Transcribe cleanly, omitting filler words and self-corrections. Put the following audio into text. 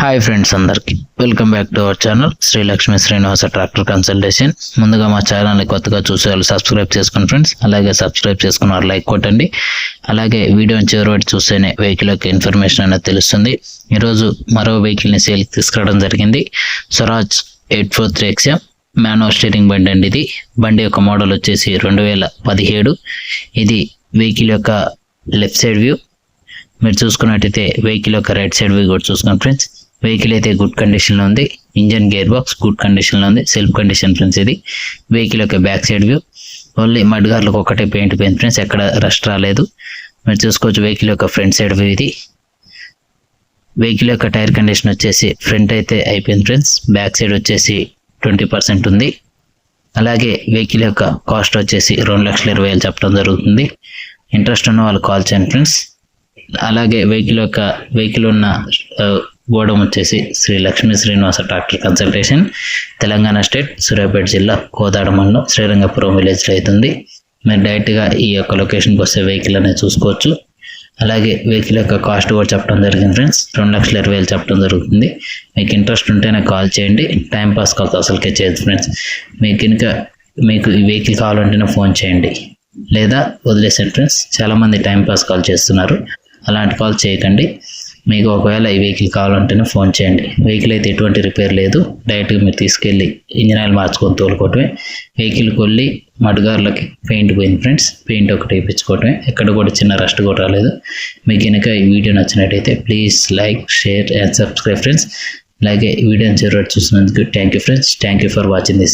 Hi friends, అందరికి welcome back to our channel Sri Lakshmi Srinivasa tractor consultation. ముందుగా మా ఛానల్ని కొత్తగా చూసే వాళ్ళు సబ్స్క్రైబ్ చేసుకోండి ఫ్రెండ్స్. అలాగే సబ్స్క్రైబ్ చేసుకున్న వారు లైక్ కొట్టండి. అలాగే వీడియోని చివరి వరకు చూస్తేనే వెహికల్ యొక్క ఇన్ఫర్మేషన్ అనేది తెలుస్తుంది. ఈరోజు మరో వెహికల్ని సేల్కి తీసుకురావడం జరిగింది. స్వరాజ్ 843 XM మాన్యువల్ స్టీరింగ్ బండి అండి. ఇది బండి యొక్క మోడల్ వచ్చేసి 2017. ఇది వెహికల్ యొక్క లెఫ్ట్ సైడ్ వ్యూ. మీరు చూసుకున్నట్టయితే వెహికల్ యొక్క రైట్ సైడ్ వ్యూ కూడా చూసుకోండి ఫ్రెండ్స్. వెహికల్ అయితే గుడ్ కండిషన్లో ఉంది. ఇంజన్ గేర్ బాక్స్ గుడ్ కండిషన్లో ఉంది. Self condition friends. ఇది వెహికల్ యొక్క బ్యాక్ సైడ్ వ్యూ. ఓన్లీ మడ్గార్లకు ఒకటే పెయింట్ పోయింది ఫ్రెండ్స్, ఎక్కడ రస్ట్ రాలేదు. మీరు చూసుకోవచ్చు వెహికల్ యొక్క ఫ్రంట్ సైడ్ వ్యూ ఇది. వెహికల్ యొక్క టైర్ కండిషన్ వచ్చేసి ఫ్రంట్ అయితే అయిపోయింది ఫ్రెండ్స్. బ్యాక్ సైడ్ వచ్చేసి 20% ఉంది. అలాగే వెహికల్ యొక్క కాస్ట్ వచ్చేసి 2,20,000 చెప్పడం జరుగుతుంది. ఇంట్రెస్ట్ ఉన్న వాళ్ళు కాల్ చేయండి ఫ్రెండ్స్. అలాగే వెహికల్ ఉన్న గోడౌన్ వచ్చేసి Sri Lakshmi Srinivasa tractor consultation, Telangana state, Suryapet జిల్లా, కోదాడ మండలం, శ్రీరంగపురం విలేజ్లో అవుతుంది. మీరు డైరెక్ట్గా ఈ యొక్క లొకేషన్కి వస్తే వెహికల్ అనేది చూసుకోవచ్చు. అలాగే వెహికల్ యొక్క కాస్ట్ కూడా చెప్పడం జరిగింది ఫ్రెండ్స్. 2,20,000 చెప్పడం జరుగుతుంది. మీకు ఇంట్రెస్ట్ ఉంటేనే కాల్ చేయండి. టైంపాస్ కాల్ అసలుకే చేయదు ఫ్రెండ్స్. మీకు ఈ వెహికల్ కావాలంటేనే ఫోన్ చేయండి, లేదా వదిలేసండి ఫ్రెండ్స్. చాలామంది టైంపాస్ కాల్ చేస్తున్నారు, అలాంటి కాల్ చేయకండి. మీకు ఒకవేళ ఈ వెహికల్ కావాలంటేనే ఫోన్ చేయండి. వెహికల్ అయితే ఎటువంటి రిపేర్ లేదు. డైరెక్ట్గా మీరు తీసుకెళ్ళి ఇంజిన్ ఆయిల్ మార్చుకొని తోలుకోవటమే. వెహికల్ కొల్లి మడ్గార్లకి పెయింట్ పోయింది ఫ్రెండ్స్. పెయింట్ ఒకటి వేయించుకోవటమే. ఎక్కడ కూడా చిన్న రస్ట్ కూడా రాలేదు. మీకు కనుక ఈ వీడియో నచ్చినట్టయితే please like, share and subscribe friends. అలాగే ఈ వీడియోని చివరి చూసినందుకు thank you friends. Thank you for watching this.